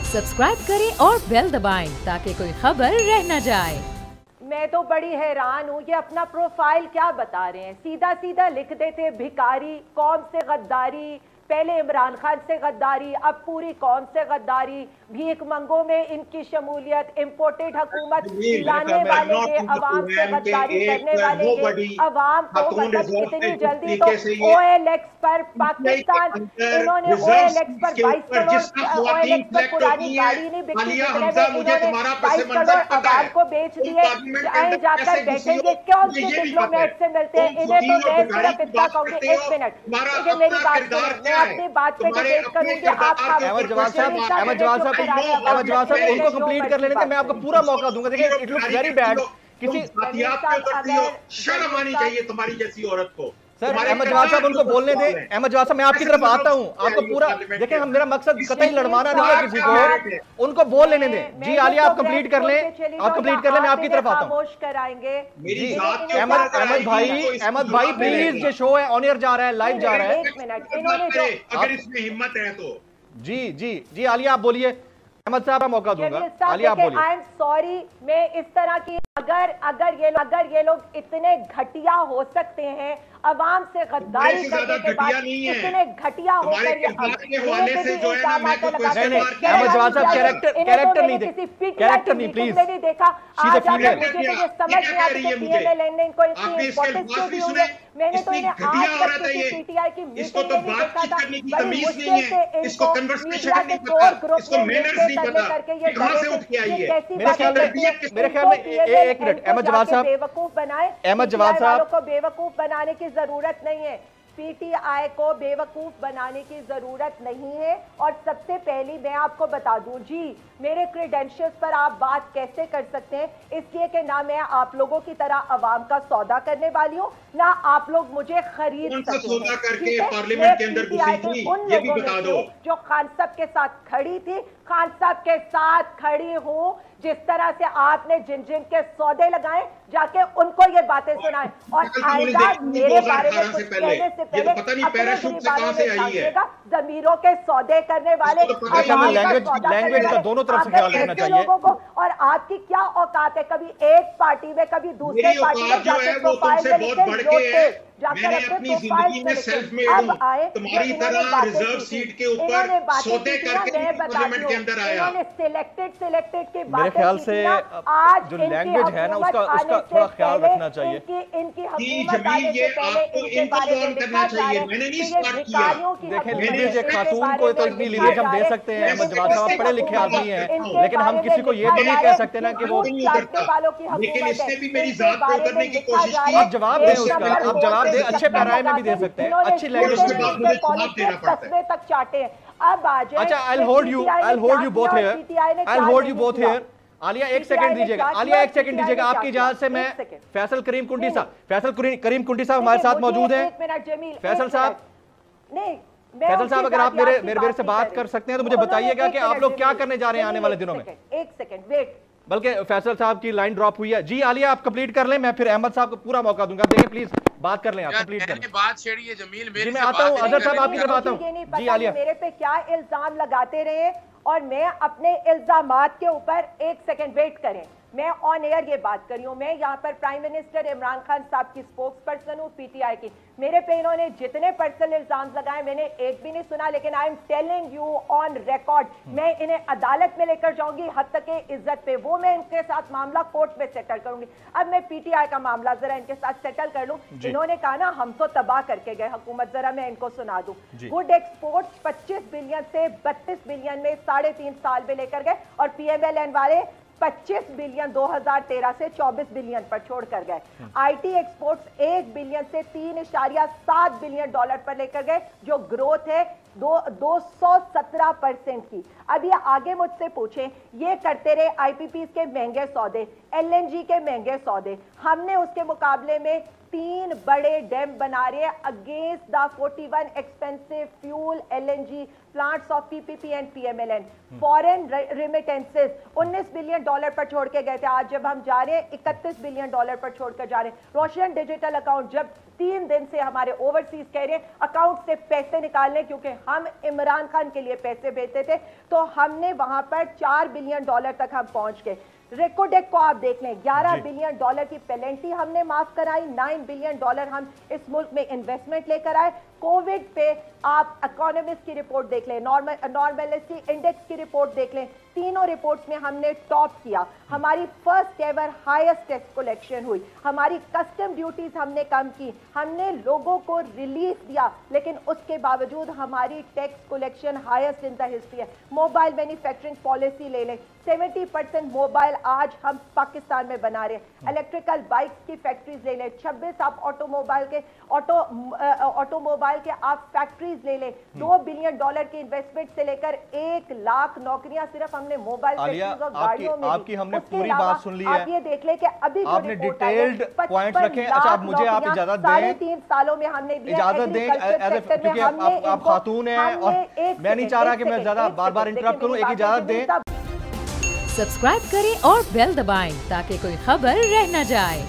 Subscribe करें और bell दबाएं ताकि कोई खबर रह न जाए। मैं तो बड़ी हैरान हूँ, ये अपना प्रोफाइल क्या बता रहे हैं। सीधा सीधा लिख देते भिखारी, कौम से गद्दारी, पहले इमरान खान से गद्दारी, अब पूरी कौम से गद्दारी, भीख मंगों में इनकी शमूलियत, इम्पोर्टेड हुकूमत लाने वाले के, अवाम से गद्दारी करने वाले के, अवाम को मतलब इतनी जल्दी तो OLX पर पाकिस्तान, इन्होंने OLX पर 22 करोड़ OLX पर पुरानी गाड़ी नहीं बिकती, इन्होंने 22 करोड़ अवाम को बेच दिए। आए जाकर बैठेंगे कौन से डिप्लोमेट से मिलते हैं, इन्हें तो मैं सिर्फ इतना कहूंगी, 1 मिनट मुझे मेरी बात सुनो, मैं अपनी बात पे डिबेट करूंगी। आप अहमद जवाद साहब उनको कंप्लीट कर लेने थे, मैं आपको पूरा मौका दूंगा। देखिए इट लुक्स वेरी बैड, किसी शर्म आनी चाहिए तुम्हारी जैसी औरत को। सर अहमद जवाद साहब उनको बोलने दे। अहमद जवाद साहब मैं आपकी तरफ आता हूं, आपको पूरा देखिए, हम मेरा मकसद कतई लड़वाना नहीं है किसी को, उनको बोल लेने दें। जी आलिया आप कंप्लीट कर लें, आप कंप्लीट कर लें, मैं आपकी तरफ आता हूं। जी अहमद भाई प्लीज, ये शो है ऑन एयर जा रहा है, लाइव जा रहा है, अगर इसमें हिम्मत है तो। जी आलिया आप बोलिए, अहमद साहब का मौका दूंगा। आलिया आप बोलिए। आई एम सॉरी, मैं इस तरह की अगर ये लोग इतने घटिया हो सकते हैं, अवाम से गद्दारी करने के बाद इतने घटिया होकर अहमद जवाद साहब कैरेक्टर नहीं प्लीज, नहीं देखा आज मुझे तो ये समझ नहीं आती कि पीएमएल ने इनको इतनी इंपॉर्टेंस क्यों दी हुई है। मैंने तो इन्हें आज तक किसी पीटीआई की मीटिंग में नहीं देखा था, बड़ी मुश्किल से इनको मीडिया के कोर ग्रुप में करके ये मेरे ख्याल में एक मिनट, अहमद जवाद साहब बेवकूफ बनाए, अहमद जवाद साहब को बेवकूफ बनाने की जरूरत नहीं है, पीटीआई को बेवकूफ बनाने की जरूरत नहीं है। और सबसे पहली मैं आपको बता दूं जी, मेरे क्रेडेंशियल्स पर आप बात कैसे कर सकते हैं, इसलिए कि ना मैं आप लोगों की तरह अवाम का सौदा करने वाली हूं, ना आप लोग मुझे खरीद सौदा करके पार्लियामेंट के अंदर घुसी थी, ये भी बता दो। जो खान साहब के साथ खड़ी थी, खान साहब के साथ खड़ी हूं, जिस तरह से आपने जिन जिन के सौदे लगाए जाके उनको ये बातें सुनाएं, और आइंदा मेरे बारे में कुछ कहने से पहले जमीरों के सौदे करने वाले लैंग्वेज का दोनों तरफ से ख्याल रखना चाहिए लोगों को। और आपकी क्या औकात है, कभी एक पार्टी में कभी दूसरे पार्टी में जाके प्रोफाइल में मैंने अपनी जिंदगी में सेल्फ मेड हूं, तुम्हारी तरह रिजर्व सीट के ऊपर सौदे करके पार्लियामेंट के अंदर आया। सिलेक्टेड की मेरे ख्याल से जो लैंग्वेज है ना उसका थोड़ा ख्याल रखना चाहिए। जमील ये आपको इनको ऑन करना चाहिए, मैंने नहीं स्टार्ट किया। देखें लीडरेज एक खातून को तो इतनी लीडरेज हम दे सकते हैं, अहमद जवाद साहब पढ़े लिखे आदमी हैं, लेकिन हम किसी को ये तो नहीं कह सकते ना कि वो, लेकिन इसने भी मेरी जात पे उतरने की कोशिश की। आप जवाब दें उसका, आप जवाब दे, अच्छे पैराए में भी दे सकते हैं, अच्छी लैंग्वेज में तक चाटे हैं। अब आ जाए, अच्छा I'll hold you both here। Alia एक सेकंड दीजिएगा, आलिया एक सेकंड दीजिएगा, आपकी इजाजत से मैं फैसल करीम कुंडी साहब हमारे साथ मौजूद हैं। फैसल साहब अगर आप मेरे से बात कर सकते हैं तो मुझे बताइएगा कि आप लोग क्या करने जा रहे हैं आने वाले दिनों में। एक सेकंड वेट, बल्कि फैसल साहब की लाइन ड्रॉप हुई है। जी आलिया आप कंप्लीट कर लें, मैं फिर अहमद साहब को पूरा मौका दूंगा। देखिए प्लीज बात कर लें, आप कंप्लीट कर लें। बात छेड़ी है जमील, जी मैं आता हूं, अजहर साहब आपकी तरफ आता हूं। जी आलिया मेरे पे क्या इल्जाम लगाते रहे और मैं अपने इल्जामात के ऊपर, एक सेकंड वेट करें, मैं ऑन एयर ये बात कर रही हूँ। मैं यहाँ पर प्राइम मिनिस्टर इमरान खान साहब की स्पोक्स पर्सन हूँ पीटीआई की। मेरे पे इन्होंने जितने पर्सनल इल्जाम लगाए मैंने एक भी नहीं सुना, लेकिन I am telling you on record, मैं इन्हें अदालत में लेकर जाऊंगी हद तक के इज्जत पे, वो मैं इनके साथ मामला कोर्ट में सेटल करूंगी। अब मैं पीटीआई का मामला जरा इनके साथ सेटल कर लूं। इन्होंने कहा ना हम तो तबाह करके गए हुकूमत, जरा मैं इनको सुना दूं। गुड एक्सपोर्ट्स 25 बिलियन से 32 बिलियन में 3.5 साल में लेकर गए, और पीएमएलएन वाले 25 बिलियन 2013 से 24 बिलियन पर छोड़कर गए। आईटी एक्सपोर्ट्स 1 बिलियन से 3.7 बिलियन डॉलर पर लेकर गए, जो ग्रोथ है 217% की। अब ये आगे मुझसे पूछें, ये करते रहे आईपीपीज के महंगे सौदे, एलएनजी के महंगे सौदे, हमने उसके मुकाबले में 3 बड़े डैम बना रहे हैं against the 41 expensive fuel LNG plants of PPP and PMLN। Foreign remittances $19 billion पर छोड़ के गए थे, आज जब हम जा रहे हैं $31 बिलियन पर छोड़कर जा रहे हैं। रोशन डिजिटल अकाउंट जब 3 दिन से हमारे ओवरसीज कह रहे हैं अकाउंट से पैसे निकालने, क्योंकि हम इमरान खान के लिए पैसे भेजते थे, तो हमने वहां पर $4 बिलियन तक हम पहुंच गए। रेकोडेक को आप देख लें, $11 बिलियन की पेनल्टी हमने माफ कराई, $9 बिलियन हम इस मुल्क में इन्वेस्टमेंट लेकर आए। कोविड पे आप इकोनॉमिस्ट की रिपोर्ट देख लें, नॉर्मलिटी इंडेक्स की रिपोर्ट देख लें, तीनों रिपोर्ट्स में हमने टॉप किया। हमारी first ever highest tax collection हुई, हमारी कस्टम ड्यूटीज हमने कम की, हमने लोगों को रिलीफ दिया, लेकिन उसके बावजूद हमारी tax collection highest in the history है। मोबाइल मैन्युफैक्चरिंग पॉलिसी ले लें, 70% मोबाइल आज हम पाकिस्तान में बना रहे हैं। इलेक्ट्रिकल बाइक्स की फैक्ट्रीज ले लें, 26 आप ऑटोमोबाइल के आप फैक्ट्रीज ले लें, $2 बिलियन की इन्वेस्टमेंट से लेकर 1 लाख नौकरियां सिर्फ हमने मोबाइल फैक्ट्रीज और गाड़ियों में। आपकी हमने पूरी बात सुन ली है। आप ये देख लें कि अभी आपने डिटेल्ड पॉइंट्स रखे। अच्छा, आप मुझे आप इजाजत दें, 3.5 सालों में हमने इजाजत दें, क्योंकि आप खातून हैं और मैं नहीं चाह रहा कि मैं ज्यादा बार-बार इंटरप्ट करूं। एक इजाजत दें। सब्सक्राइब करें और बेल दबाएं ताकि कोई खबर रह न जाए।